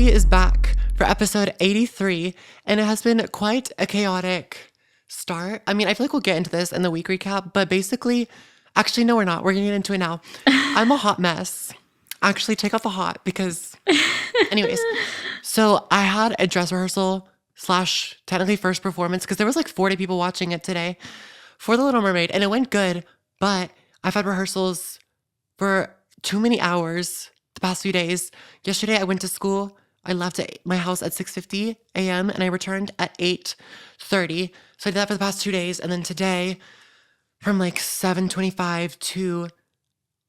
Telepathy is back for episode 83, and it has been quite a chaotic start. I mean, I feel like we'll get into this in the week recap, but basically, actually, no, we're not. We're going to get into it now. I'm a hot mess. Actually, take out the hot because, anyways. So I had a dress rehearsal / technically first performance because there was like 40 people watching it today for The Little Mermaid, and it went good, but I've had rehearsals for too many hours the past few days. Yesterday, I went to school. I left at my house at 6:50 a.m. and I returned at 8:30. So I did that for the past 2 days. And then today, from like 7:25 to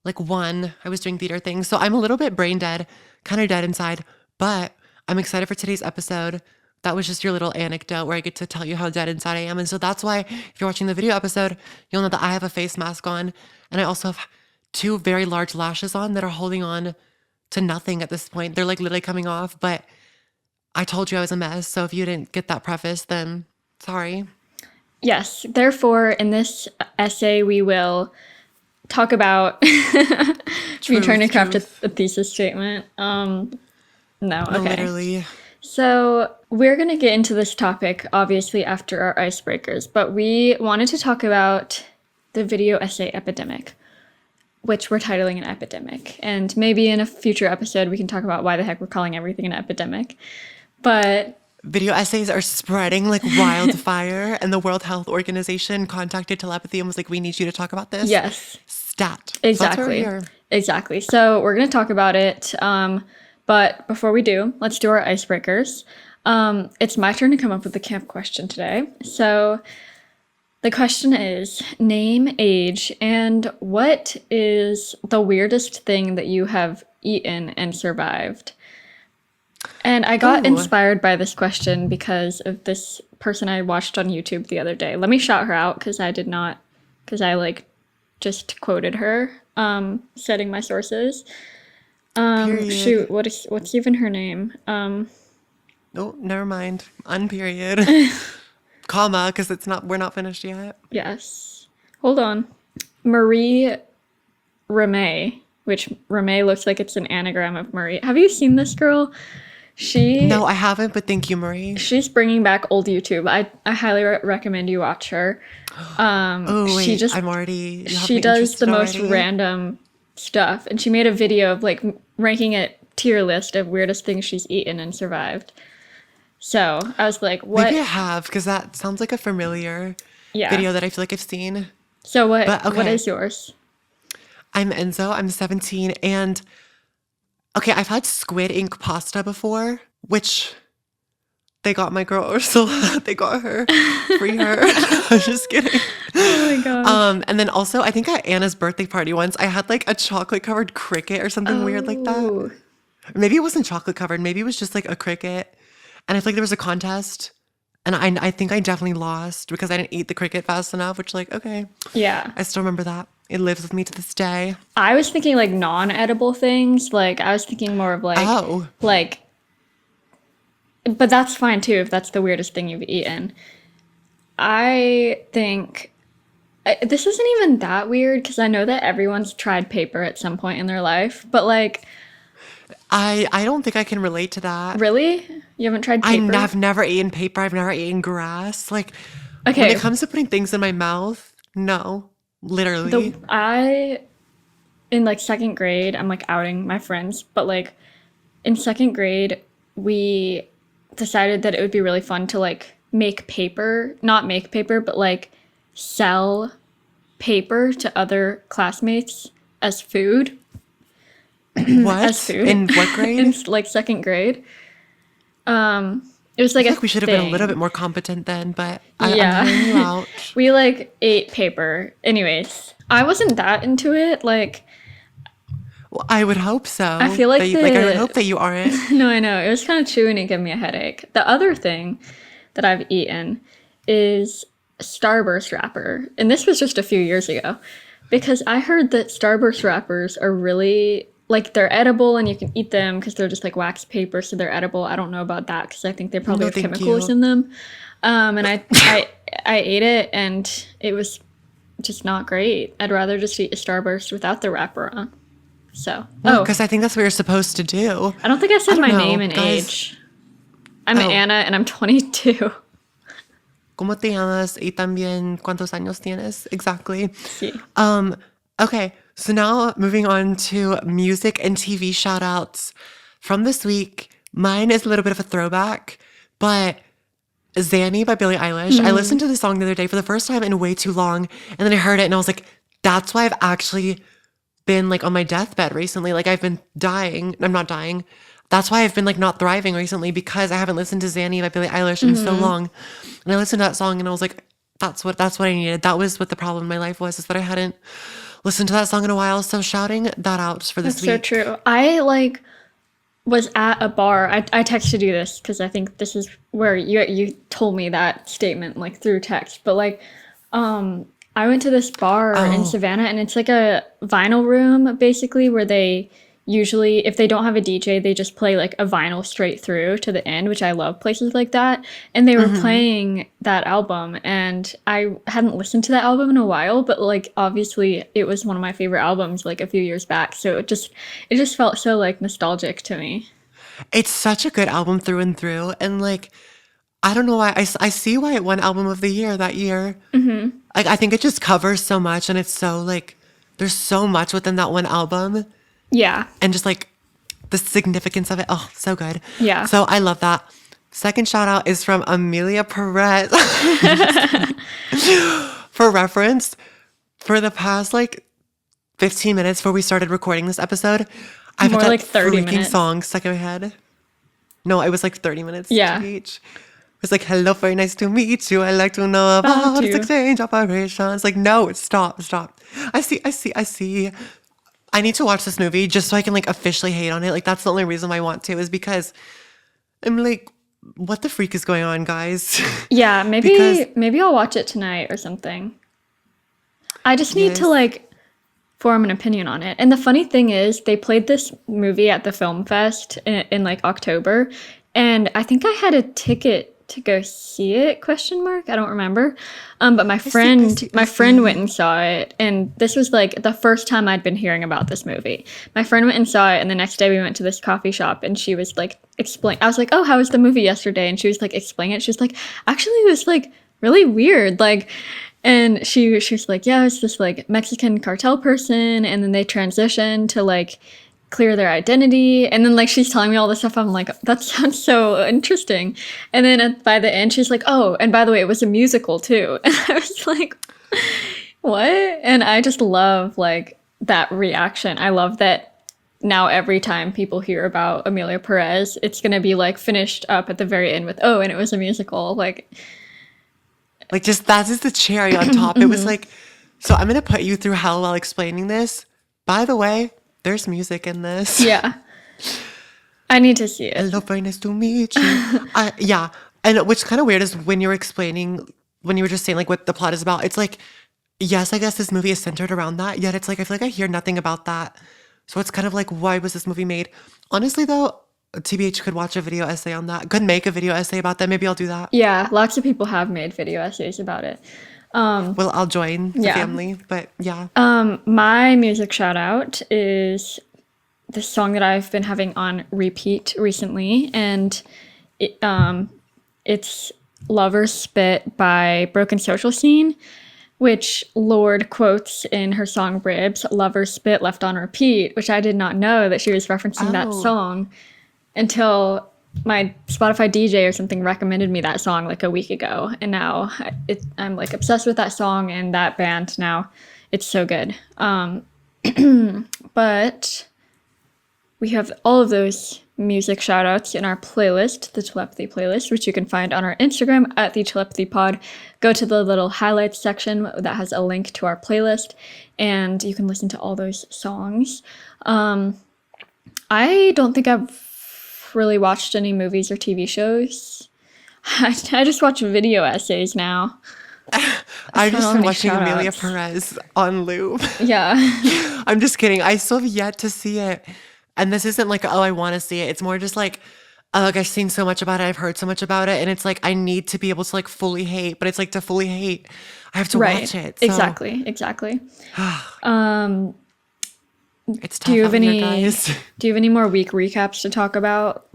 like 1, I was doing theater things. So I'm a little bit brain dead, kind of dead inside, but I'm excited for today's episode. That was just your little anecdote where I get to tell you how dead inside I am. And so that's why if you're watching the video episode, you'll know that I have a face mask on. And I also have 2 very large lashes on that are holding on to nothing at this point. They're like literally coming off, but I told you I was a mess. So if you didn't get that preface, then sorry. Yes. Therefore, in this essay, we will talk about me trying to craft a thesis statement. No, okay. Literally. So we're going to get into this topic, obviously, after our icebreakers, but we wanted to talk about the video essay epidemic, which we're titling an epidemic. And maybe in a future episode, we can talk about why the heck we're calling everything an epidemic. But video essays are spreading like wildfire, and the World Health Organization contacted Telepathy and was like, we need you to talk about this. Yes. Stat. Exactly. Exactly. So we're going to talk about it. But before we do, let's do our icebreakers. It's my turn to come up with the camp question today. So the question is, name, age, and what is the weirdest thing that you have eaten and survived? And I got inspired by this question because of this person I watched on YouTube the other day. Let me shout her out because I like just quoted her, citing my sources. Shoot, what's even her name? Oh, never mind. Unperiod. Comma, because we're not finished yet. Yes. Hold on. Marie Ramey, which Ramey looks like it's an anagram of Marie. Have you seen this girl? No, I haven't, but thank you, Marie. She's bringing back old YouTube. I highly recommend you watch her. She does the most random stuff, and she made a video of like ranking a tier list of weirdest things she's eaten and survived. So I was like, what? Maybe I have, because that sounds like a familiar video that I feel like I've seen. So what is yours? I'm Enzo. I'm 17, and okay, I've had squid ink pasta before, which they got my girl Ursula. They got her. Free her. I'm just kidding. Oh my god. And then also, I think at Anna's birthday party once, I had like a chocolate covered cricket or something weird like that. Maybe it wasn't chocolate covered. Maybe it was just like a cricket. And I feel like there was a contest. And I think I definitely lost because I didn't eat the cricket fast enough, which like, okay. Yeah. I still remember that. It lives with me to this day. I was thinking like non-edible things. Like I was thinking more of like, but that's fine too if that's the weirdest thing you've eaten. I think this isn't even that weird because I know that everyone's tried paper at some point in their life, but like I don't think I can relate to that. Really? You haven't tried paper? I've never eaten paper. I've never eaten grass. Like, okay. When it comes to putting things in my mouth, no, literally. In like 2nd grade, I'm like outing my friends, but like in 2nd grade, we decided that it would be really fun to like not make paper, but like sell paper to other classmates as food. What? As food. In what grade? In like 2nd grade. It was like we should have been a little bit more competent then, but I'm hearing you out. We like ate paper. Anyways, I wasn't that into it. Like, well, I would hope so. I feel like I would hope that you aren't. No, I know. It was kind of chewy and it gave me a headache. The other thing that I've eaten is Starburst wrapper. And this was just a few years ago because I heard that Starburst wrappers are really like they're edible and you can eat them because they're just like wax paper, so they're edible. I don't know about that because I think they probably have chemicals in them. And I ate it and it was just not great. I'd rather just eat a Starburst without the wrapper on. So, Because I think that's what you're supposed to do. I don't think I said don't my know, name and guys. age. I'm Anna, and I'm 22. ¿Cómo te llamas? Y también, ¿cuántos años tienes? Exactly. Sí. Okay, so now moving on to music and TV shout outs from this week. Mine is a little bit of a throwback, but Zanny by Billie Eilish. I listened to the song the other day for the first time in way too long, and then I heard it and I was like, that's why I've actually been like on my deathbed recently. Like I've been dying. I'm not dying. That's why I've been like not thriving recently, because I haven't listened to Zanny by Billie Eilish in so long. And I listened to that song and I was like, that's what I needed. That was what the problem in my life was, is that I hadn't listened to that song in a while. So shouting that out for this That's so week. true. I was at a bar. I texted you this because I think this is where you told me that statement like through text. But I went to this bar in Savannah, and it's like a vinyl room basically, where they usually, if they don't have a DJ, they just play like a vinyl straight through to the end, which I love places like that. And they were playing that album, and I hadn't listened to that album in a while, but like obviously it was one of my favorite albums like a few years back. So it just felt so like nostalgic to me. It's such a good album through and through. And like, I don't know why. I see why it won Album of the Year that year. Like, I think it just covers so much, and it's so like, there's so much within that one album. Yeah. And just like the significance of it. Oh, so good. Yeah. So I love that. Second shout out is from Amelia Perez. For reference, for the past like 15 minutes before we started recording this episode, I've More had that like 30 freaking minutes. song stuck in my head. No, it was like 30 minutes Yeah. to each. It was like, hello, very nice to meet you. I'd like to know about this you. exchange operations. Like, no, stop. I see. I need to watch this movie just so I can like officially hate on it. Like, that's the only reason why I want to, is because I'm like, what the freak is going on, guys? Yeah, Because- maybe I'll watch it tonight or something. I just need to Yes. like form an opinion on it. And the funny thing is, they played this movie at the film fest in like October, and I think I had a ticket to go see it, ? I don't remember. But my friend went and saw it, and this was like the first time I'd been hearing about this movie. My friend went and saw it, and the next day we went to this coffee shop, and she was like I was like, oh, how was the movie yesterday? And she was like explaining it. She was like, actually it was like really weird, like. And she was like, yeah, it's this like Mexican cartel person, and then they transition to like clear their identity, and then like she's telling me all this stuff. I'm like, that sounds so interesting. And then by the end she's like, oh, and by the way, it was a musical too. And I was like, what? And I just love like that reaction. I love that now every time people hear about Amelia Perez, it's gonna be like finished up at the very end with, oh, and it was a musical. Like just that is the cherry on top. It was like, so I'm gonna put you through hell while explaining this. By the way, there's music in this. yeah, I need to see it. Hello, very nice to meet you. Yeah, and what's kind of weird is when you were explaining, when you were just saying like what the plot is about, it's like, yes, I guess this movie is centered around that. Yet it's like I feel like I hear nothing about that. So it's kind of like, why was this movie made? Honestly, though, TBH could watch a video essay on that. Could make a video essay about that. Maybe I'll do that. Yeah, lots of people have made video essays about it. Well, I'll join the Yeah. family. But yeah. My music shout out is this song that I've been having on repeat recently, and it's Lover's Spit by Broken Social Scene, which Lorde quotes in her song Ribs, Lover's Spit left on repeat, which I did not know that she was referencing that song until my Spotify DJ or something recommended me that song like a week ago. And now I'm like obsessed with that song and that band now. It's so good. But we have all of those music shout outs in our playlist, the Telepathy playlist, which you can find on our Instagram at the Telepathy Pod. Go to the little highlights section that has a link to our playlist, and you can listen to all those songs. I don't think I've really watched any movies or TV shows. I just watch video essays now. I've just so been many watching Amelia shout-outs. Perez on loop. Yeah. I'm just kidding. I still have yet to see it. And this isn't like, oh, I want to see it. It's more just like, oh, like I've seen so much about it. I've heard so much about it. And it's like, I need to be able to like fully hate. But it's like to fully hate, I have to watch it. So. Exactly. It's Do tough you have out here, any guys. do you have any more week recaps to talk about?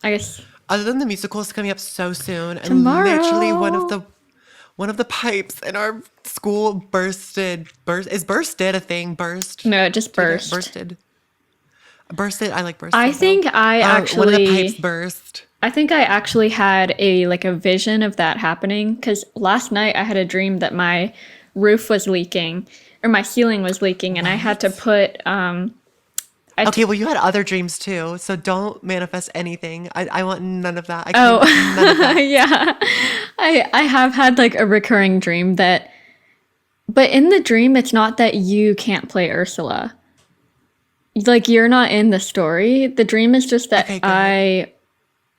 I guess Other than the musicals coming up so soon, and literally tomorrow. one of the pipes in our school bursted. Is bursted a thing? Burst? No, it just Do we get burst. bursted? Bursted. I like I bursted though. think I One of the pipes actually burst. I think I actually had a vision of that happening cuz last night I had a dream that my roof was leaking or my ceiling was leaking and I had to What? put I t- Okay, well, you had other dreams too, so don't manifest anything. I want none of that. I claim Oh, none of that. yeah. I have had like a recurring dream that but in the dream it's not that you can't play Ursula. Like you're not in the story. The dream is just that Okay, good. I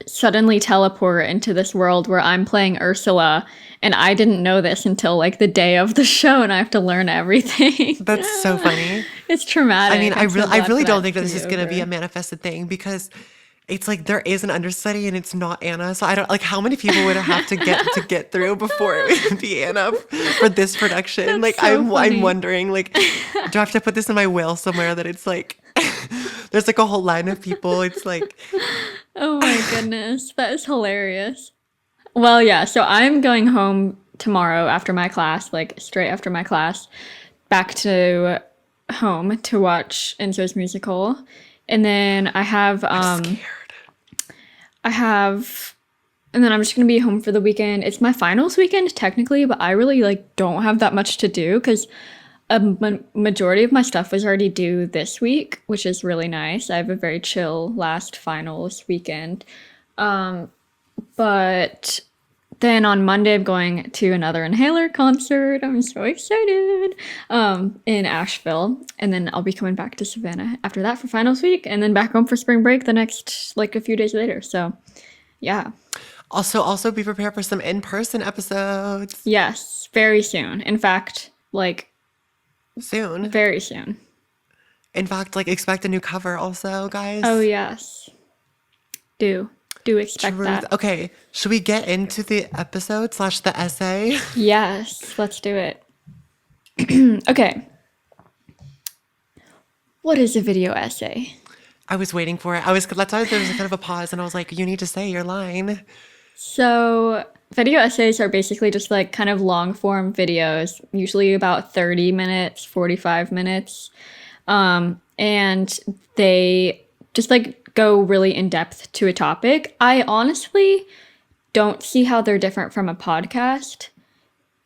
suddenly teleport into this world where I'm playing Ursula and I didn't know this until like the day of the show and I have to learn everything. That's so funny. It's I mean, traumatic. I'm so I glad for really don't that think that to this be is gonna be a over. manifested thing because it's like there is an understudy and it's not Anna. So I don't like how many people would I have to get through before it would be Anna for this production. That's Like so I'm funny. wondering like do I have to put this in my will somewhere that it's like there's like a whole line of people. It's like Oh my goodness. That is hilarious. Well, yeah, so I'm going home tomorrow after my class, like straight after my class, back to home to watch Enzo's musical. And then I'm scared. I have and then I'm just going to be home for the weekend. It's my finals weekend technically, but I really like don't have that much to do cuz majority of my stuff was already due this week, which is really nice. I have a very chill last finals weekend. But then on Monday, I'm going to another Inhaler concert. I'm so excited. In Asheville. And then I'll be coming back to Savannah after that for finals week and then back home for spring break the next, like a few days later. So, yeah. Also be prepared for some in-person episodes Yes, very soon. In fact, like, soon. very soon. In fact, like expect a new cover also, Oh, guys. yes. Do. Do expect Truth. that. Okay, should we get into the episode slash the essay? Yes, let's do it. Okay. What is a video essay? I was waiting for it. That's why there was a kind of a pause, and I was like, "You need to say your line." So, video essays are basically just like kind of long form videos, usually about 30 minutes, 45 minutes. And they just like go really in depth to a topic. I honestly don't see how they're different from a podcast,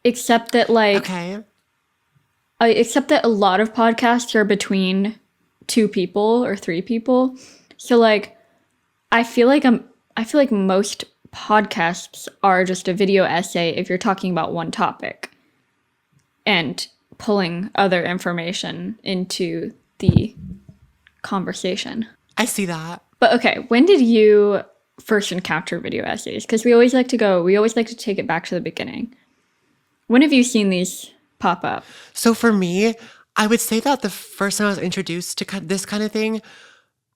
except that like Okay. except that a lot of podcasts are between two people or three people. So like I feel like most podcasts are just a video essay if you're talking about one topic and pulling other information into the conversation. I see that. But okay, when did you first encounter video essays? Because we always like to take it back to the beginning. When have you seen these pop up? So for me, I would say that the first time I was introduced to this kind of thing,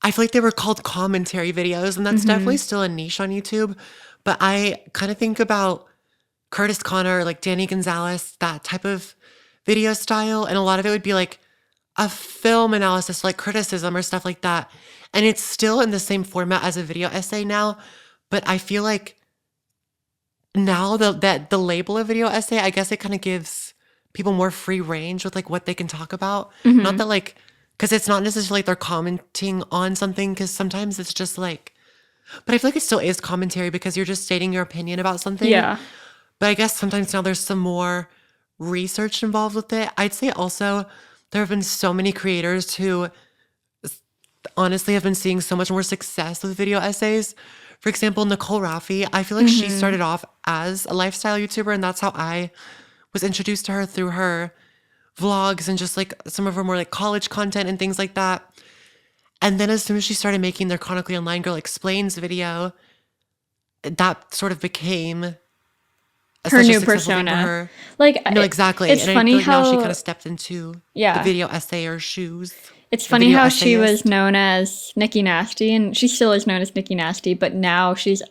I feel like they were called commentary videos, and that's definitely still a niche on YouTube. But I kind of think about Curtis Connor, like Danny Gonzalez, that type of video style, and a lot of it would be like a film analysis, like criticism or stuff like that. And it's still in the same format as a video essay now, but I feel like now the label of video essay, I guess it kind of gives people more free range with like what they can talk about. Not that like, because it's not necessarily like they're commenting on something, because sometimes it's just like, but I feel like it still is commentary because you're just stating your opinion about something. Yeah. But I guess sometimes now there's some more research involved with it. I'd say also there have been so many creators who honestly have been seeing so much more success with video essays. For example, Nicole Raffi, I feel like she started off as a lifestyle YouTuber, and that's how I was introduced to her, through her vlogs and just like some of her more like college content and things like that. And then as soon as she started making their Chronically Online Girl Explains video, that sort of became Her such a new successful thing for persona. her. Like No, exactly. it's And I funny feel like now she how kind of stepped into the yeah. video essayer shoes. It's The funny video how she was essayist. known as Nikki Nasty, and she still is known as Nikki Nasty, but now she's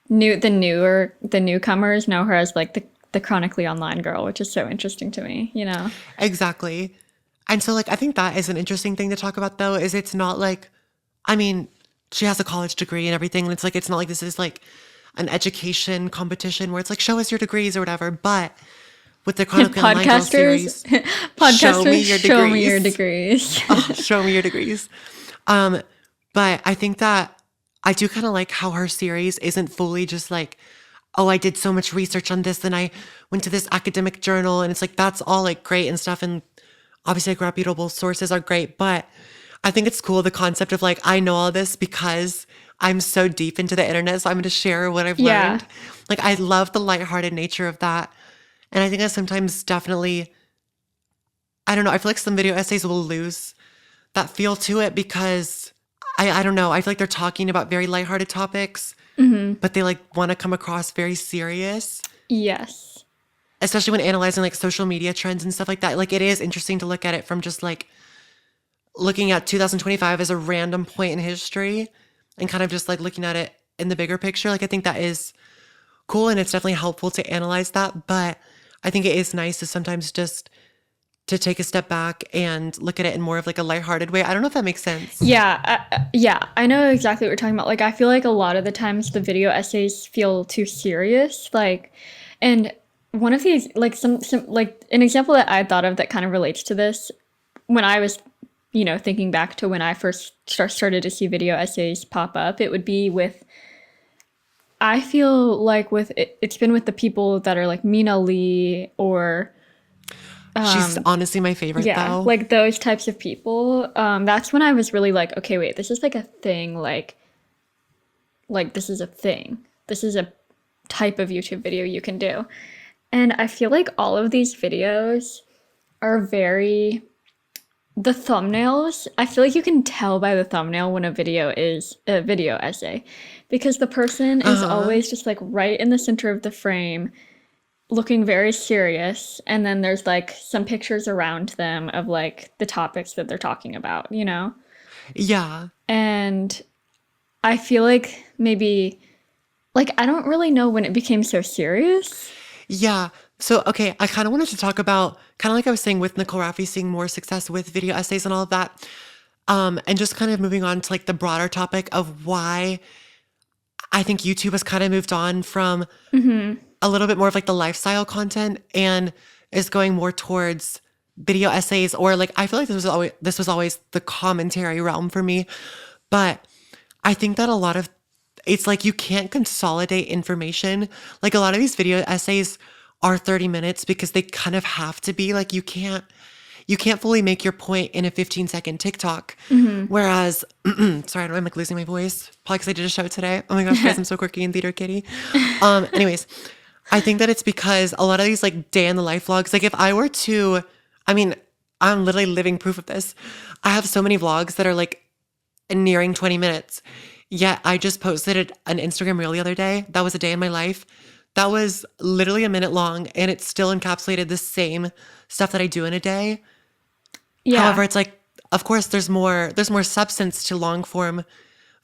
the newcomers know her as like the chronically online girl, which is so interesting to me, you know. Exactly. And so, like, I think that is an interesting thing to talk about, though, is it's not like, I mean, she has a college degree and everything, and it's like, it's not like this is like an education competition where it's like, show us your degrees or whatever. But with the Chronicle and Line Girl Podcasters, series, show me podcasters, your show me your degrees. degrees. Oh, show me your degrees. But I think that I do kind of like how her series isn't fully just like, oh, I did so much research on this and I went to this academic journal, and it's like, that's all like great and stuff. And obviously, like, reputable sources are great, but I think it's cool the concept of like, I know all this because I'm so deep into the internet, so I'm going to share what I've Yeah. learned. Like, I love the lighthearted nature of that. And I think that sometimes definitely, I don't know, I feel like some video essays will lose that feel to it because I don't know, I feel like they're talking about very lighthearted topics, but they like want to come across very serious, Yes. especially when analyzing like social media trends and stuff like that. Like, it is interesting to look at it from just like looking at 2025 as a random point in history and kind of just like looking at it in the bigger picture. Like, I think that is cool and it's definitely helpful to analyze that. But I think it is nice to sometimes just to take a step back and look at it in more of like a lighthearted way. I don't know if that makes sense. Yeah, I know exactly what you're talking about. Like, I feel like a lot of the times the video essays feel too serious. Like, and one of these, like, some like an example that I thought of that kind of relates to this, when I was, thinking back to when I first started to see video essays pop up, it would be with, I feel like with it's been with the people that are like Mina Lee or She's honestly my favorite though. like those types of people. That's when I was really like, okay, wait, this is like a thing. Like this is a thing. This is a type of YouTube video you can do. And I feel like all of these videos are very, the thumbnails, I feel like you can tell by the thumbnail when a video is a video essay, because the person is always just like right in the center of the frame, looking very serious, and then there's like some pictures around them of like the topics that they're talking about, Yeah. And I feel like maybe, like, I don't really know when it became so serious. Yeah. So, okay, I kind of wanted to talk about, kind of like I was saying with Nicole Raffi seeing more success with video essays and all of that. And just kind of moving on to like the broader topic of why I think YouTube has kind of moved on from a little bit more of like the lifestyle content and is going more towards video essays, or like, I feel like this was always the commentary realm for me. But I think that a lot of, it's like you can't consolidate information. Like, a lot of these video essays are 30 minutes because they kind of have to be. Like, you can't fully make your point in a 15-second TikTok. Whereas, sorry, I'm like losing my voice. Probably because I did a show today. Oh my gosh, guys, I'm so quirky and theater kitty. Anyways, I think that it's because a lot of these like day in the life vlogs, like if I were to, I mean, I'm literally living proof of this. I have so many vlogs that are like nearing 20 minutes. Yet I just posted an Instagram reel the other day. That was a day in my life. That was literally a minute long, and it still encapsulated the same stuff that I do in a day. Yeah. However, it's like, of course, there's more substance to long form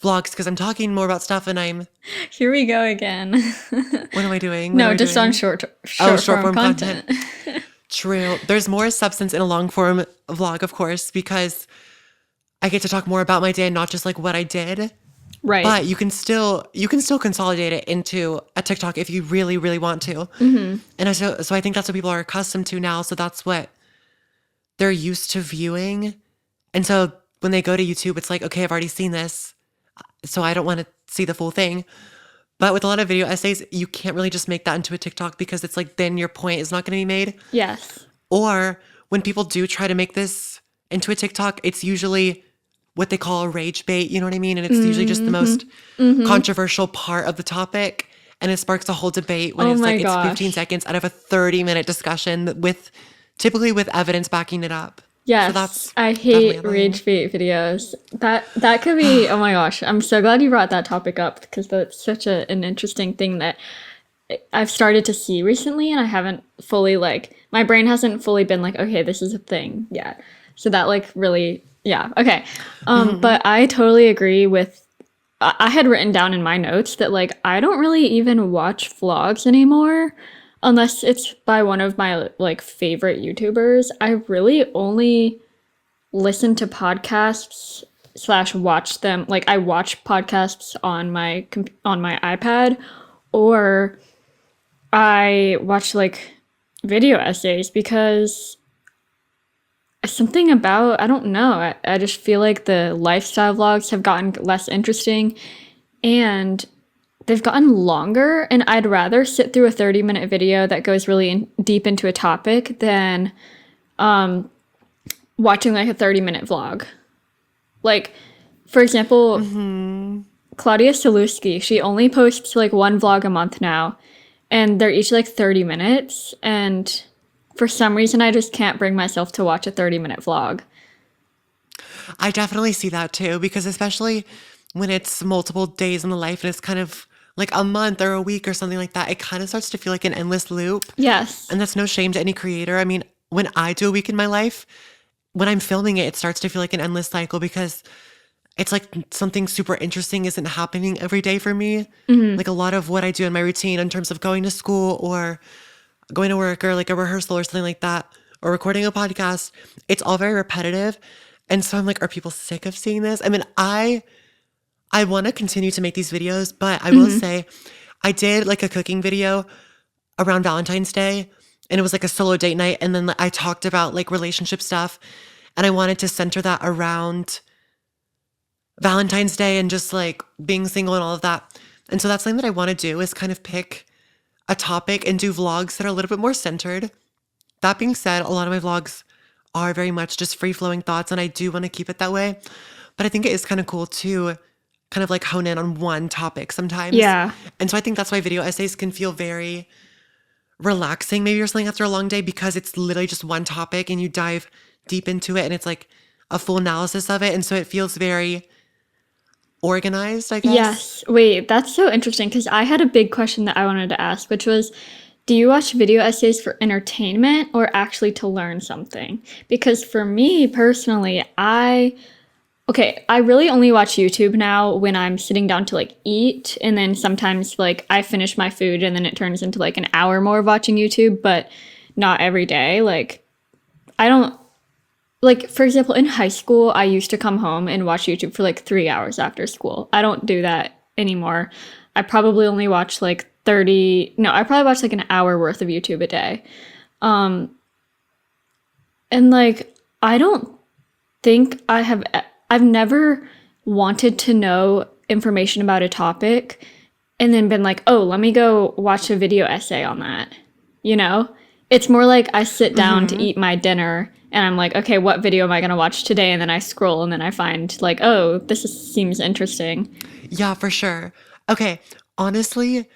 vlogs because I'm talking more about stuff, and I'm. Here we go again. What am I doing? What No, am I just doing? on short form content. True. There's more substance in a long form vlog, of course, because I get to talk more about my day and not just like what I did. Right. But you can still consolidate it into a TikTok if you really, really want to. And so I think that's what people are accustomed to now. So that's what they're used to viewing. And so when they go to YouTube, it's like, okay, I've already seen this, so I don't want to see the full thing. But with a lot of video essays, you can't really just make that into a TikTok because it's like, then your point is not going to be made. Yes. Or when people do try to make this into a TikTok, it's usually what they call a rage bait, you know what I mean? And it's usually just the most controversial part of the topic. And it sparks a whole debate when it's like, it's 15 seconds out of a 30-minute discussion typically with evidence backing it up. Yes, So that's I definitely hate another rage bait videos. That could be, oh my gosh, I'm so glad you brought that topic up because that's such an interesting thing that I've started to see recently, and I haven't fully, like, my brain hasn't fully been like, okay, this is a thing yet. So that like really, yeah, okay. But I totally agree with, I had written down in my notes that like, I don't really even watch vlogs anymore unless it's by one of my like favorite YouTubers. I really only listen to podcasts slash watch them. Like I watch podcasts on my iPad, or I watch like video essays, because something about, I don't know, I just feel like the lifestyle vlogs have gotten less interesting, and they've gotten longer, and I'd rather sit through a 30-minute video that goes really deep into a topic than watching like a 30-minute vlog. Like, for example, Claudia Saluski, she only posts like one vlog a month now, and they're each like 30 minutes, and for some reason I just can't bring myself to watch a 30-minute vlog. I definitely see that too, because especially when it's multiple days in the life and it's kind of like a month or a week or something like that, it kind of starts to feel like an endless loop. Yes. And that's no shame to any creator. I mean, when I do a week in my life, when I'm filming it, it starts to feel like an endless cycle, because it's like something super interesting isn't happening every day for me. Like a lot of what I do in my routine in terms of going to school or going to work or like a rehearsal or something like that, or recording a podcast, it's all very repetitive. And so I'm like, are people sick of seeing this? I mean, I want to continue to make these videos, but I will say I did like a cooking video around Valentine's Day, and it was like a solo date night. And then I talked about like relationship stuff, and I wanted to center that around Valentine's Day and just like being single and all of that. And so that's something that I want to do, is kind of pick a topic and do vlogs that are a little bit more centered. That being said, a lot of my vlogs are very much just free-flowing thoughts, and I do want to keep it that way. But I think it is kind of cool to kind of like hone in on one topic sometimes. Yeah. And so I think that's why video essays can feel very relaxing maybe or something after a long day, because it's literally just one topic and you dive deep into it and it's like a full analysis of it. And so it feels very organized, I guess. Yes. Wait, that's so interesting, because I had a big question that I wanted to ask, which was, do you watch video essays for entertainment or actually to learn something? Because for me personally, I really only watch YouTube now when I'm sitting down to like eat, and then sometimes like I finish my food and then it turns into like an hour more of watching YouTube, but not every day. Like I don't, like, for example, in high school, I used to come home and watch YouTube for like 3 hours after school. I don't do that anymore. I probably only watch like I probably watch like an hour worth of YouTube a day. And like, I don't think I've never wanted to know information about a topic and then been like, oh, let me go watch a video essay on that. You know? It's more like I sit down to eat my dinner and I'm like, okay, what video am I going to watch today? And then I scroll and then I find like, oh, seems interesting. Yeah, for sure. Okay, honestly,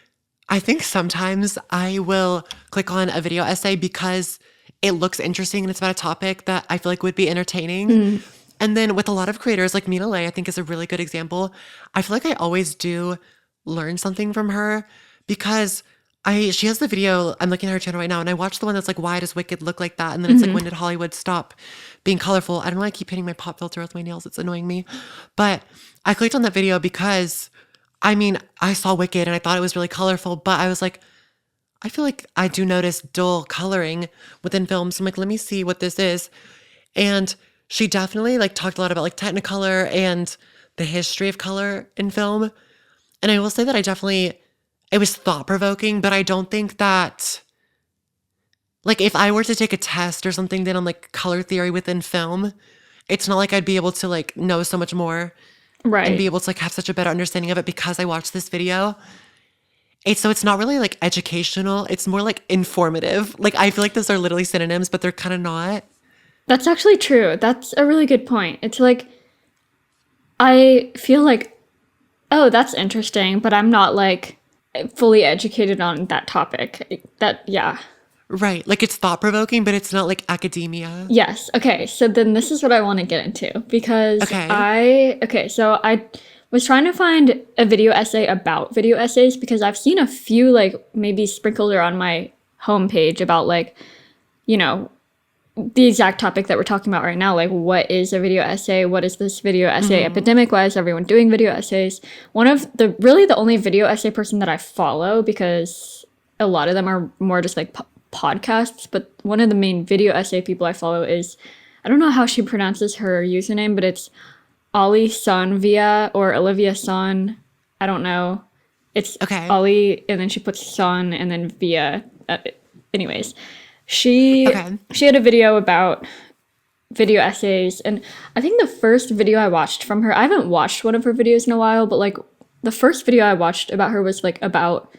I think sometimes I will click on a video essay because it looks interesting and it's about a topic that I feel like would be entertaining. And then with a lot of creators, like Mina Lay, I think is a really good example. I feel like I always do learn something from her, because she has the video, I'm looking at her channel right now, and I watched the one that's like, why does Wicked look like that? And then it's like, when did Hollywood stop being colorful? I don't know why I keep hitting my pop filter with my nails. It's annoying me. But I clicked on that video because, I mean, I saw Wicked and I thought it was really colorful, but I was like, I feel like I do notice dull coloring within films. I'm like, let me see what this is. And she definitely like talked a lot about like Technicolor and the history of color in film. And I will say that it was thought-provoking, but I don't think that, like, if I were to take a test or something then on like color theory within film, it's not like I'd be able to like know so much more and be able to like have such a better understanding of it because I watched this video. So it's not really like educational. It's more like informative. Like, I feel like those are literally synonyms, but they're kind of not. That's actually true. That's a really good point. It's like, I feel like, oh, that's interesting, but I'm not like fully educated on that topic. Yeah. Right. Like, it's thought-provoking, but it's not like academia. Yes. Okay. So then this is what I want to get into, because so I was trying to find a video essay about video essays, because I've seen a few like maybe sprinkled around my homepage about like, you know, the exact topic that we're talking about right now. Like, what is a video essay? What is this video essay epidemic? Why is everyone doing video essays? One of the only video essay person that I follow, because a lot of them are more just like podcasts, but one of the main video essay people I follow is, I don't know how she pronounces her username, but it's Ollie Sonvia or Olivia Son. I don't know. It's Okay. Ollie, and then she puts Son and then Via. Anyways, she Okay. she had a video about video essays, and I think the first video I watched from her, I haven't watched one of her videos in a while, but like the first video I watched about her was like about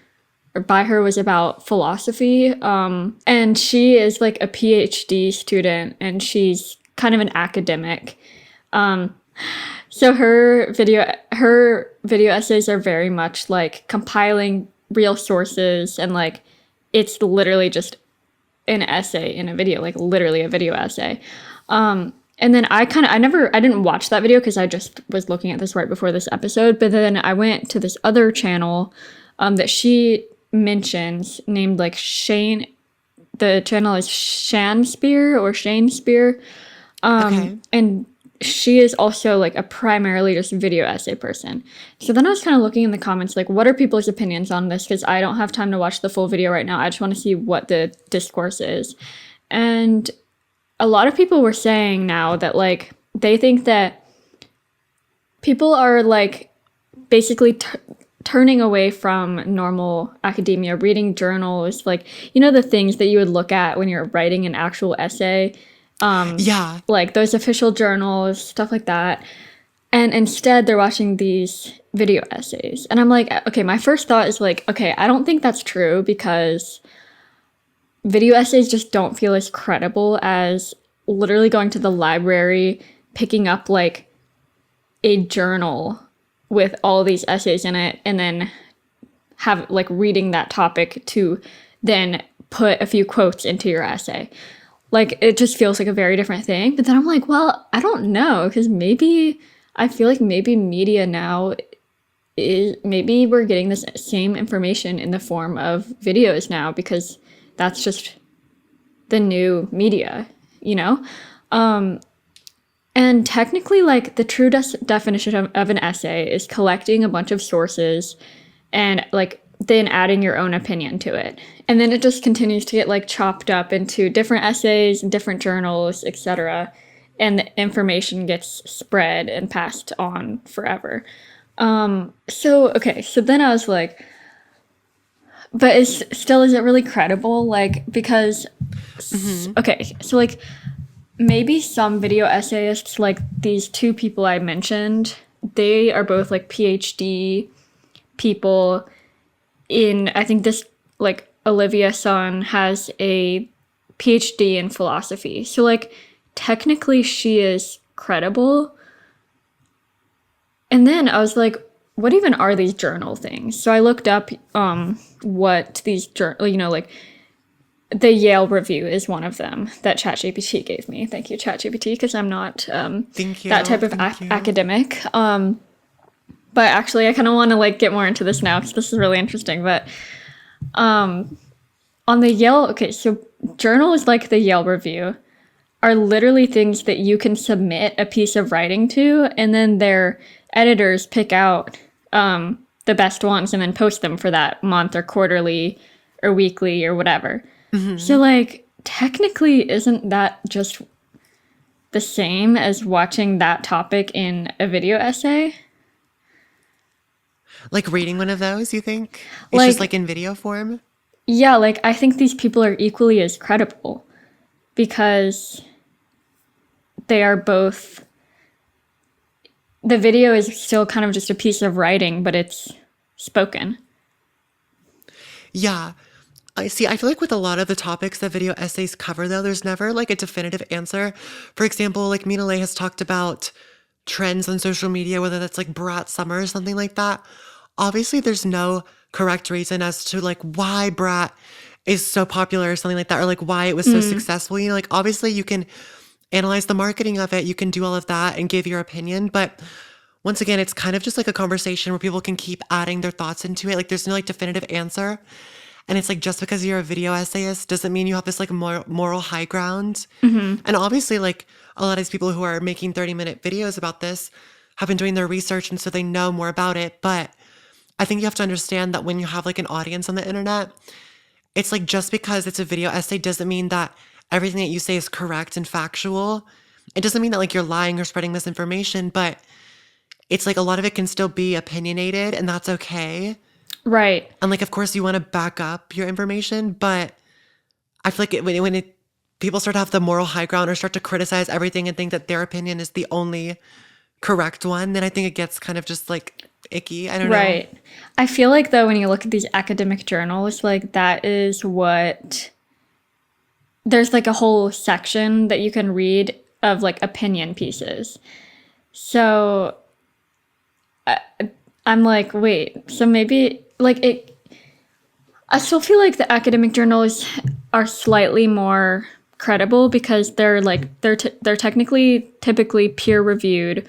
or by her was about philosophy. And she is like a PhD student, and she's kind of an academic. So her video essays are very much like compiling real sources, and like it's literally just an essay in a video, like literally a video essay. And then I didn't watch that video because I just was looking at this right before this episode. But then I went to this other channel that she mentions named like Shane. The channel is Shanspear or Shane Spear. Okay. And she is also like a primarily just video essay person. So then I was kind of looking in the comments, like, what are people's opinions on this? Because I don't have time to watch the full video right now. I just want to see what the discourse is. And a lot of people were saying now that like they think that people are like basically turning away from normal academia, reading journals, like, you know, the things that you would look at when you're writing an actual essay. Yeah. Like those official journals, stuff like that. And instead they're watching these video essays. And I'm like, okay, my first thought is like, okay, I don't think that's true, because video essays just don't feel as credible as literally going to the library, picking up like a journal with all these essays in it, and then have like reading that topic to then put a few quotes into your essay. Like, it just feels like a very different thing. But then I'm like, well, I don't know, because maybe I feel like maybe media now is, maybe we're getting this same information in the form of videos now, because that's just the new media, you know? And technically, like, the true definition of an essay is collecting a bunch of sources and, like, then adding your own opinion to it. And then it just continues to get, like, chopped up into different essays, different journals, etc. And the information gets spread and passed on forever. So then I was like, but is it really credible? Like, because, okay, so, like, maybe some video essayists, like these two people I mentioned, they are both like PhD people in, I think this, like, Olivia Son has a PhD in philosophy. So, like, technically she is credible. And then I was like, what even are these journal things? So I looked up what these like, the Yale review is one of them that ChatGPT gave me. Thank you, ChatGPT, because I'm not Thank you. that type of academic. But actually, I kind of want to like get more into this now, because this is really interesting. But on the Yale, okay, so journals like the Yale review are literally things that you can submit a piece of writing to, and then their editors pick out the best ones and then post them for that month or quarterly or weekly or whatever. So, like, technically, isn't that just the same as watching that topic in a video essay? Like reading one of those, you think? It's Like, just like in video form? yeah, like, I think these people are equally as credible, because they are both. The video is still kind of just a piece of writing, but it's spoken. Yeah. I see. I feel like with a lot of the topics that video essays cover, though, there's never like a definitive answer. For example, like Mina Lay has talked about trends on social media, whether that's like Brat Summer or something like that. Obviously, there's no correct reason as to like why Brat is so popular or something like that, or like why it was so successful. You know, like obviously you can analyze the marketing of it, you can do all of that and give your opinion. But once again, it's kind of just like a conversation where people can keep adding their thoughts into it. Like there's no like definitive answer. And it's like, just because you're a video essayist doesn't mean you have this like moral high ground. And obviously, like a lot of these people who are making 30-minute videos about this have been doing their research, and so they know more about it. But I think you have to understand that when you have like an audience on the internet, it's like, just because it's a video essay doesn't mean that everything that you say is correct and factual. it doesn't mean that like you're lying or spreading misinformation, but it's like a lot of it can still be opinionated, and that's okay. Right. And like, of course, you want to back up your information, but I feel like people start to have the moral high ground or start to criticize everything and think that their opinion is the only correct one, then I think it gets kind of just like icky. I don't know. Right. I feel like though when you look at these academic journals, like that is what there's like a whole section that you can read of like opinion pieces. So I'm like, wait, so maybe like I still feel like the academic journals are slightly more credible because they're like they're technically typically peer reviewed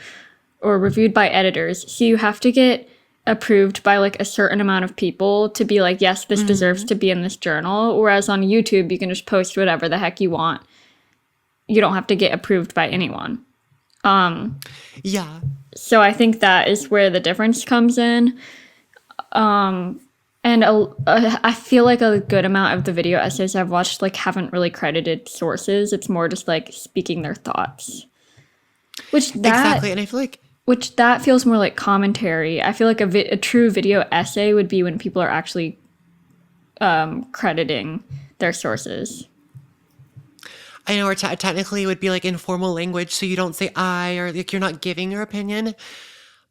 or reviewed by editors. So you have to get approved by like a certain amount of people to be like, yes, this deserves to be in this journal. Whereas on YouTube, you can just post whatever the heck you want. You don't have to get approved by anyone. Yeah. So I think that is where the difference comes in. And I feel like a good amount of the video essays I've watched like haven't really credited sources. It's more just like speaking their thoughts. Exactly. And I feel like Which that feels more like commentary. I feel like a true video essay would be when people are actually crediting their sources. I know, or technically it would be like informal language, so you don't say I, or like you're not giving your opinion.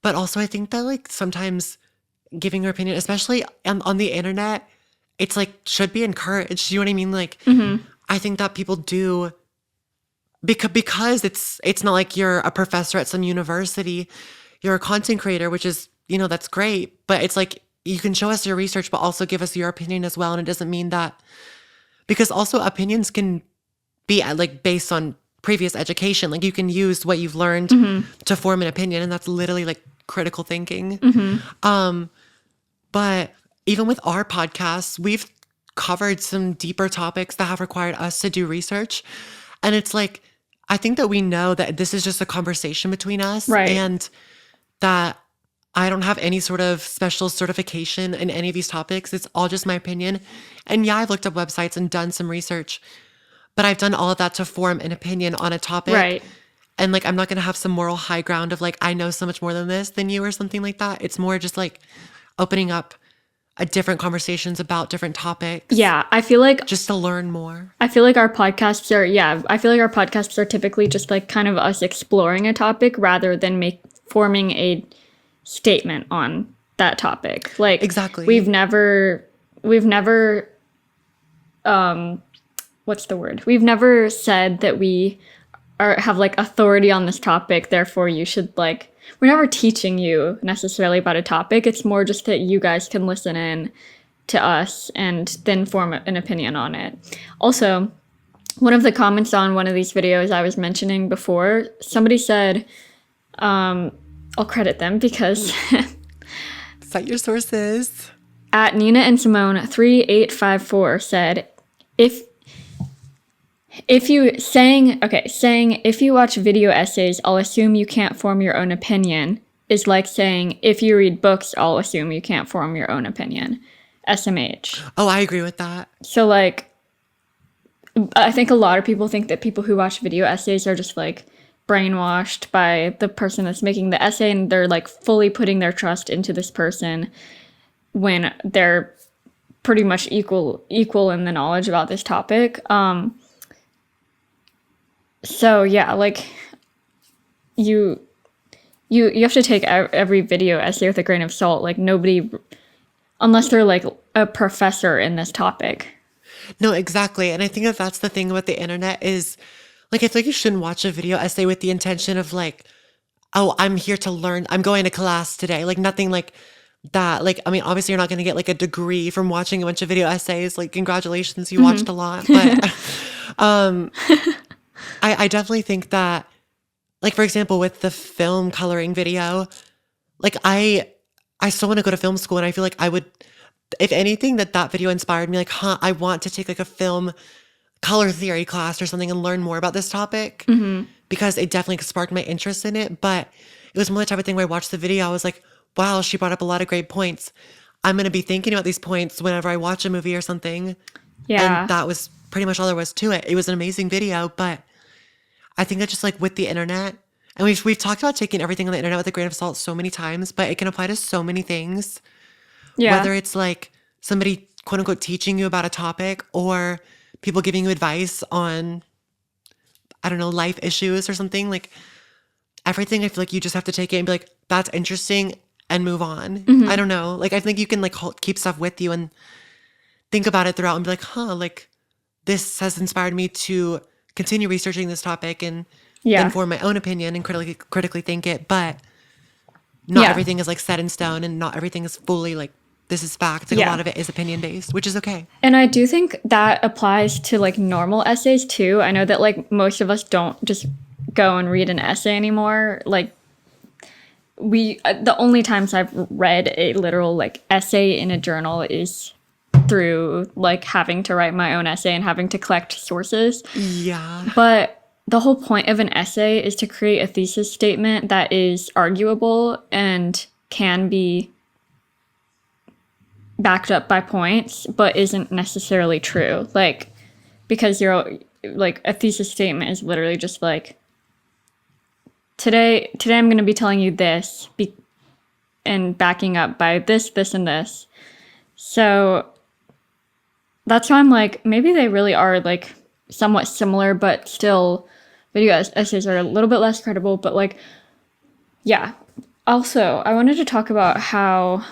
But also, I think that like sometimes giving your opinion, especially on the internet, it's like should be encouraged. You know what I mean? Like, I think that people do because it's not like you're a professor at some university. You're a content creator, which is, that's great. But it's like you can show us your research, but also give us your opinion as well. And it doesn't mean that, because also opinions can be like based on previous education. Like you can use what you've learned to form an opinion, and that's literally like critical thinking. But even with our podcasts, we've covered some deeper topics that have required us to do research. And it's like, I think that we know that this is just a conversation between us, Right. and that I don't have any sort of special certification in any of these topics. It's all just my opinion. And yeah, I've looked up websites and done some research, but I've done all of that to form an opinion on a topic. Right. And like, I'm not going to have some moral high ground of like, I know so much more than you or something like that. It's more just like opening up a different conversations about different topics. Yeah, I feel like just to learn more. I feel like our podcasts are typically just like kind of us exploring a topic rather than forming a statement on that topic. Like Exactly. we've never what's the word? We've never said that we have like authority on this topic, therefore you should like, we're never teaching you necessarily about a topic. It's more just that you guys can listen in to us and then form an opinion on it. Also, one of the comments on one of these videos I was mentioning before, somebody said, I'll credit them because Cite your sources. at Nina and Simone 3854 said, if you watch video essays, I'll assume you can't form your own opinion, is like saying, if you read books, I'll assume you can't form your own opinion. SMH. Oh, I agree with that. So, like, I think a lot of people think that people who watch video essays are just, like, brainwashed by the person that's making the essay, and they're, like, fully putting their trust into this person when they're pretty much equal in the knowledge about this topic. So yeah, like you have to take every video essay with a grain of salt. Like nobody, unless they're like a professor in this topic. No, exactly. And I think that that's the thing about the internet is like, I feel like you shouldn't watch a video essay with the intention of like, oh, I'm here to learn. I'm going to class today. Like nothing like that. Like, I mean, obviously you're not going to get like a degree from watching a bunch of video essays. Like congratulations, you watched a lot. But I definitely think that, like, for example, with the film coloring video, like I still want to go to film school, and I feel like I would, if anything, that video inspired me, like, I want to take like a film color theory class or something and learn more about this topic because it definitely sparked my interest in it. But it was more the type of thing where I watched the video, I was like, wow, she brought up a lot of great points. I'm going to be thinking about these points whenever I watch a movie or something. Yeah. And that was pretty much all there was to it. It was an amazing video, but I think that just like with the internet, and we've talked about taking everything on the internet with a grain of salt so many times, but it can apply to so many things. Yeah. Whether it's like somebody quote unquote teaching you about a topic or people giving you advice on, I don't know, life issues or something, like everything, I feel like you just have to take it and be like, that's interesting and move on. I don't know. Like, I think you can like keep stuff with you and think about it throughout and be like, huh, like this has inspired me to continue researching this topic and then Yeah. form my own opinion and critically think it. But not Yeah. everything is like set in stone and not everything is fully like, this is fact. Like a Yeah. lot of it is opinion based, which is okay. And I do think that applies to like normal essays too. I know that like most of us don't just go and read an essay anymore. Like the only times I've read a literal like essay in a journal is through like having to write my own essay and having to collect sources. Yeah. But the whole point of an essay is to create a thesis statement that is arguable and can be backed up by points, but isn't necessarily true. Like, because you're like a thesis statement is literally just like, today I'm going to be telling you this and backing up by this, this, and this. So that's why I'm like, maybe they really are like somewhat similar, but still video essays are a little bit less credible. But like, yeah. Also, I wanted to talk about how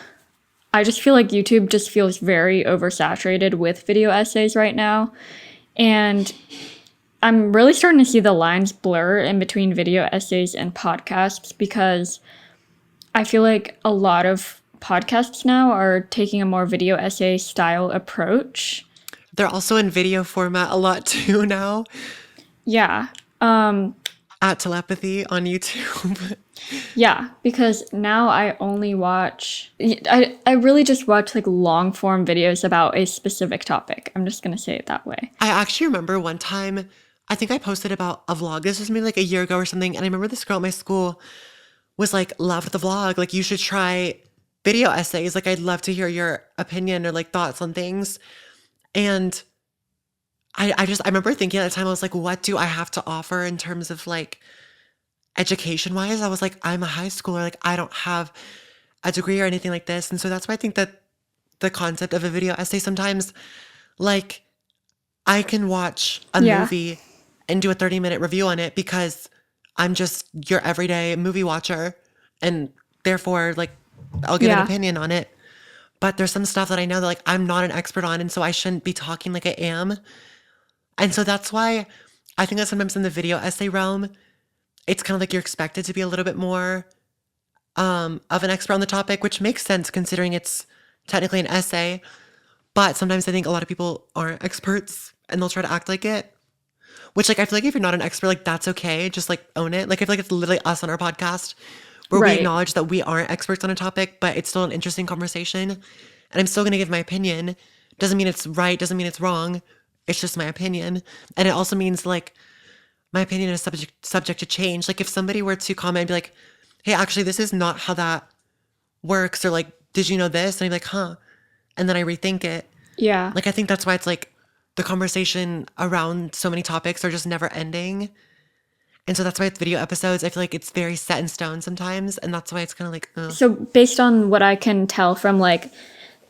I just feel like YouTube just feels very oversaturated with video essays right now. And I'm really starting to see the lines blur in between video essays and podcasts because I feel like a lot of podcasts now are taking a more video essay style approach. They're also in video format a lot too now. Yeah. At Telepathy on YouTube. Yeah, because now I only watch, I really just watch like long form videos about a specific topic. I'm just going to say it that way. I actually remember one time, I think I posted about a vlog. This was maybe like a year ago or something. And I remember this girl at my school was like, loved the vlog. Like, you should try video essays. Like, I'd love to hear your opinion or like thoughts on things. And I remember thinking at the time, I was like, what do I have to offer in terms of like education wise? I was like, I'm a high schooler. Like, I don't have a degree or anything like this. And so that's why I think that the concept of a video essay sometimes, like, I can watch a movie and do a 30-minute review on it because I'm just your everyday movie watcher. And therefore, like, I'll give an opinion on it. But there's some stuff that I know that like I'm not an expert on. And so I shouldn't be talking like I am. And so that's why I think that sometimes in the video essay realm, it's kind of like you're expected to be a little bit more of an expert on the topic, which makes sense considering it's technically an essay. But sometimes I think a lot of people aren't experts and they'll try to act like it. Which, like, I feel like if you're not an expert, like, that's okay. Just, like, own it. Like, I feel like it's literally us on our podcast where we acknowledge that we aren't experts on a topic, but it's still an interesting conversation. And I'm still going to give my opinion. Doesn't mean it's right. Doesn't mean it's wrong. It's just my opinion. And it also means, like, my opinion is subject to change. Like, if somebody were to comment and be like, hey, actually, this is not how that works. Or, like, did you know this? And I'd be like, huh. And then I rethink it. Yeah. Like, I think that's why it's, like, the conversation around so many topics are just never ending. And so that's why with video episodes, I feel like it's very set in stone sometimes. And that's why it's kind of like, ugh. So based on what I can tell from like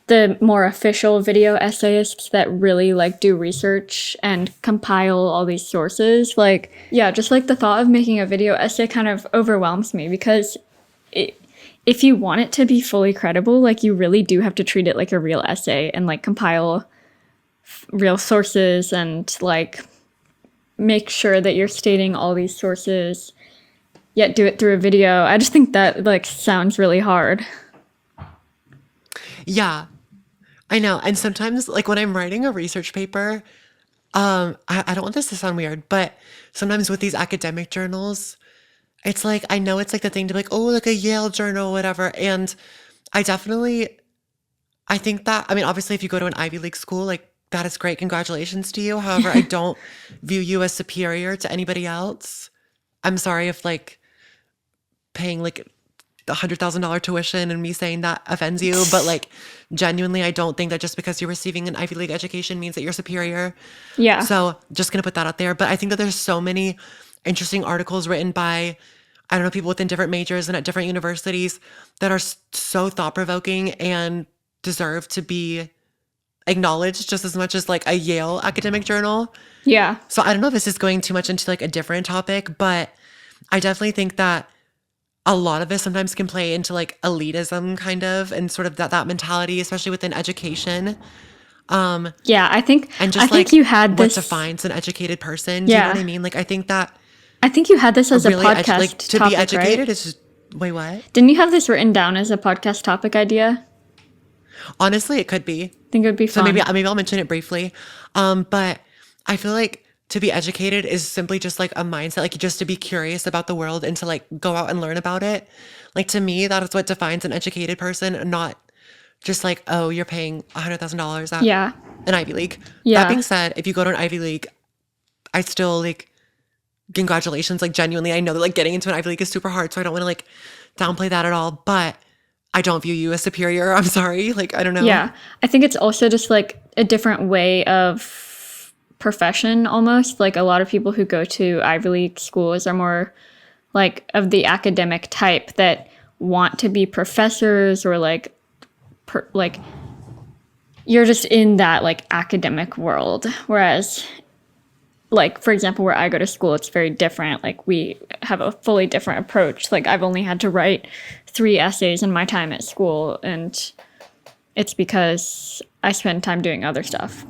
the more official video essayists that really like do research and compile all these sources, like, yeah, just like the thought of making a video essay kind of overwhelms me because if you want it to be fully credible, like you really do have to treat it like a real essay and like compile real sources and like make sure that you're stating all these sources, yet do it through a video. I just think that like sounds really hard. Yeah, I know. And sometimes like when I'm writing a research paper, I don't want this to sound weird, but sometimes with these academic journals, it's like, I know it's like the thing to be like, oh, like a Yale journal, whatever. And I think that, I mean, obviously if you go to an Ivy League school, like that is great. Congratulations to you. However, I don't view you as superior to anybody else. I'm sorry if like paying like the $100,000 tuition and me saying that offends you, but like genuinely, I don't think that just because you're receiving an Ivy League education means that you're superior. Yeah. So just gonna put that out there. But I think that there's so many interesting articles written by, I don't know, people within different majors and at different universities that are so thought-provoking and deserve to be acknowledged just as much as like a Yale academic journal. Yeah. So I don't know if this is going too much into like a different topic, but I definitely think that a lot of this sometimes can play into like elitism kind of, and sort of that mentality, especially within education. Yeah, And I just think like you had what this. defines an educated person. Do you know what Yeah. I mean? Like I think that I think you had this as a really like podcast to be topic, educated right? is just, wait, what? Didn't you have this written down as a podcast topic idea? Honestly, it could be. I think it would be So maybe fun. I'll mention it briefly. But I feel like to be educated is simply just like a mindset, like just to be curious about the world and to like go out and learn about it. Like to me, that is what defines an educated person, not just like, oh, you're paying $100,000 at Yeah. an Ivy League. That Yeah. being said, if you go to an Ivy League, I still like congratulations. Like genuinely, I know that like getting into an Ivy League is super hard, so I don't want to like downplay that at all. But I don't view you as superior. I'm sorry. Like I don't know. Yeah. I think it's also just like a different way of profession almost. Like a lot of people who go to Ivy League schools are more like of the academic type that want to be professors or like like you're just in that like academic world, whereas like for example where I go to school it's very different. Like we have a fully different approach. Like I've only had to write 3 essays in my time at school, and it's because I spend time doing other stuff.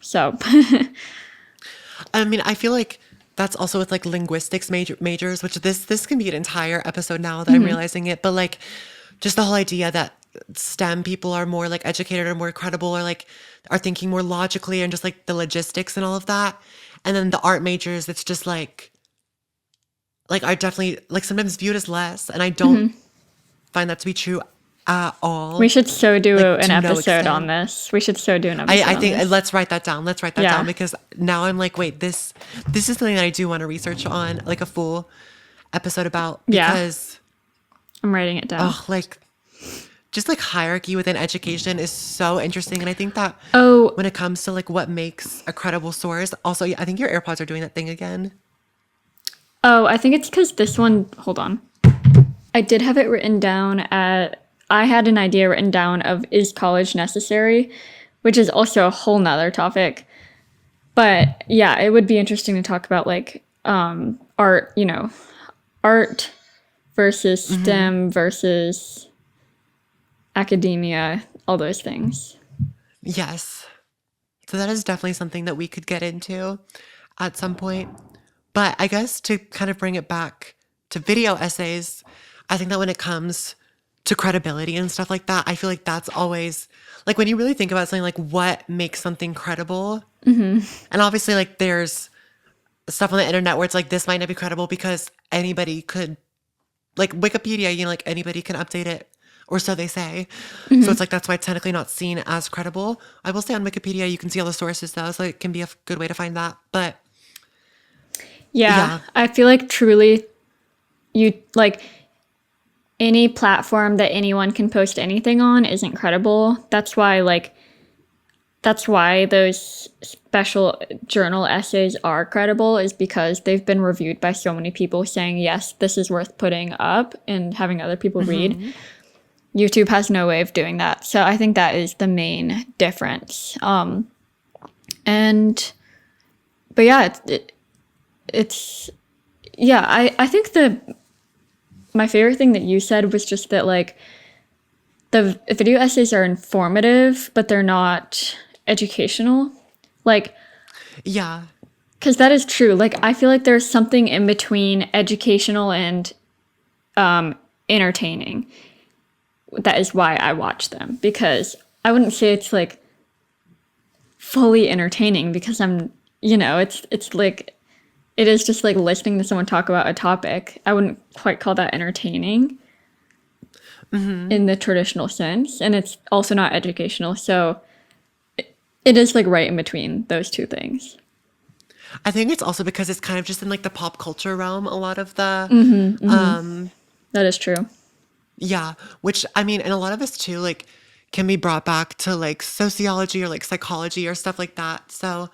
So I mean, I feel like that's also with like linguistics majors, which this can be an entire episode now that I'm realizing it. But like, just the whole idea that STEM people are more like educated or more credible or like are thinking more logically and just like the logistics and all of that. And then the art majors, it's just like are definitely like sometimes viewed as less, and I don't find that to be true at all. we should so do Like an to no episode on extent. this. We should so do an episode I on think this. let's write that down. Let's write that Yeah. down because now I'm like, wait, this is something that I do want to research on, like a full episode about, Yeah. because I'm writing it down. like just like hierarchy within education is so interesting, and I think that Oh, when it comes to like what makes a credible source, also, yeah, I think your AirPods are doing that thing again. I think it's because this one, hold on. I did have it written down I had an idea written down of is college necessary, which is also a whole nother topic. But yeah, it would be interesting to talk about like art, art versus STEM versus academia, all those things. Yes. So that is definitely something that we could get into at some point. But I guess to kind of bring it back to video essays, I think that when it comes to credibility and stuff like that, I feel like that's always like when you really think about something like what makes something credible. And obviously like there's stuff on the internet where it's like this might not be credible because anybody could, like Wikipedia, like anybody can update it, or so they say. So it's like that's why it's technically not seen as credible. I will say on Wikipedia you can see all the sources though, so it can be a good way to find that. But Yeah, I feel like truly you like any platform that anyone can post anything on isn't credible. That's why those special journal essays are credible, is because they've been reviewed by so many people saying, yes, this is worth putting up and having other people read. YouTube has no way of doing that. So I think that is the main difference. But yeah, I think my favorite thing that you said was just that like the video essays are informative, but they're not educational. Like, yeah, because that is true. Like, I feel like there's something in between educational and entertaining. That is why I watch them, because I wouldn't say it's like fully entertaining because it's like it is just like listening to someone talk about a topic. I wouldn't quite call that entertaining in the traditional sense, and it's also not educational. So it is like right in between those two things. I think it's also because it's kind of just in like the pop culture realm, a lot of the That is true. yeah, which I mean, and a lot of this too like can be brought back to like sociology or like psychology or stuff like that. So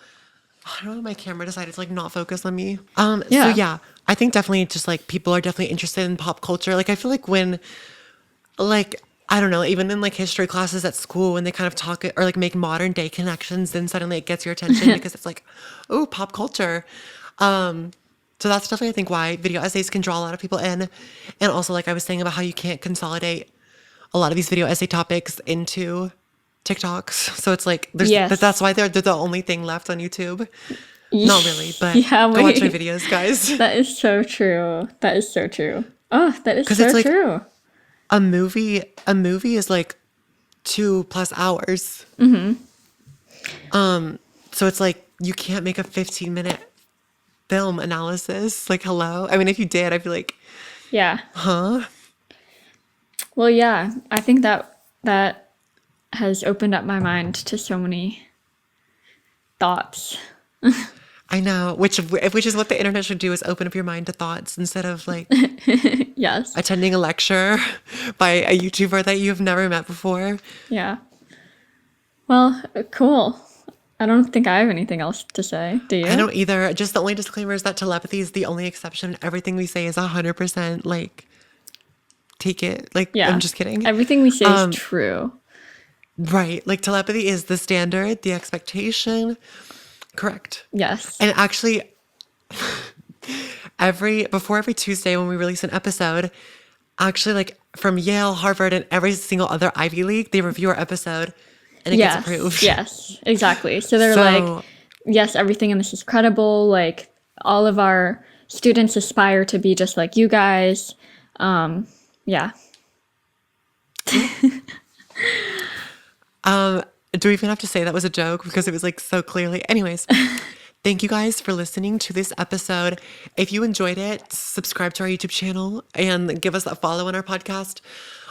I don't know, my camera decided to like not focus on me. So Yeah. yeah, I think definitely just like people are definitely interested in pop culture. Like I feel like when like I don't know, even in like history classes at school when they kind of talk or like make modern day connections, then suddenly it gets your attention because it's like, oh, pop culture. So that's definitely I think why video essays can draw a lot of people in. And also like I was saying about how you can't consolidate a lot of these video essay topics into TikToks. So it's like that's Yes. why they're the only thing left on YouTube. Not really, but Yeah, go watch my wait. videos, guys. That is so true. That is so true. Oh, that is Because it's so like true. a movie is like 2+ hours. So it's like you can't make a 15-minute film analysis. Like, hello. I mean, if you did, I'd be like, Yeah. huh? Well, yeah. I think that has opened up my mind to so many thoughts. I know. Which is what the internet should do is open up your mind to thoughts instead of like Yes. attending a lecture by a YouTuber that you've never met before. Yeah. Well, cool. I don't think I have anything else to say. Do I you? don't either. Just the only disclaimer is that telepathy is the only exception. Everything we say is 100% like take it. Like, Yeah. I'm just kidding. Everything we say is true. Right. Like telepathy is the standard, the expectation. Correct. Yes. And actually, before every Tuesday when we release an episode, actually like from Yale, Harvard, and every single other Ivy League, they review our episode and it gets Yes. approved. Yes. Exactly. So they're So like, yes, everything in this is credible. Like all of our students aspire to be just like you guys. Yeah. do we even have to say that was a joke because it was like so clearly. Anyways, thank you guys for listening to this episode. If you enjoyed it, subscribe to our YouTube channel and give us a follow on our podcast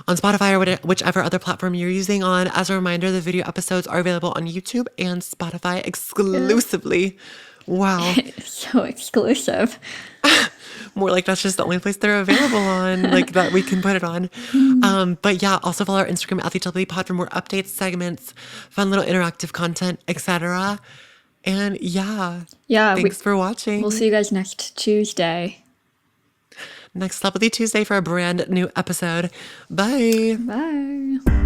on Spotify or whichever other platform you're using on. As a reminder, the video episodes are available on YouTube and Spotify exclusively. Wow. So exclusive. More like that's just the only place they're available on, like that we can put it on. But yeah, also follow our Instagram at the Telepathy Pod for more updates, segments, fun little interactive content, etc. And yeah, Yeah. thanks for watching. We'll see you guys next Tuesday. Next Telepathy Tuesday for a brand new episode. Bye. Bye.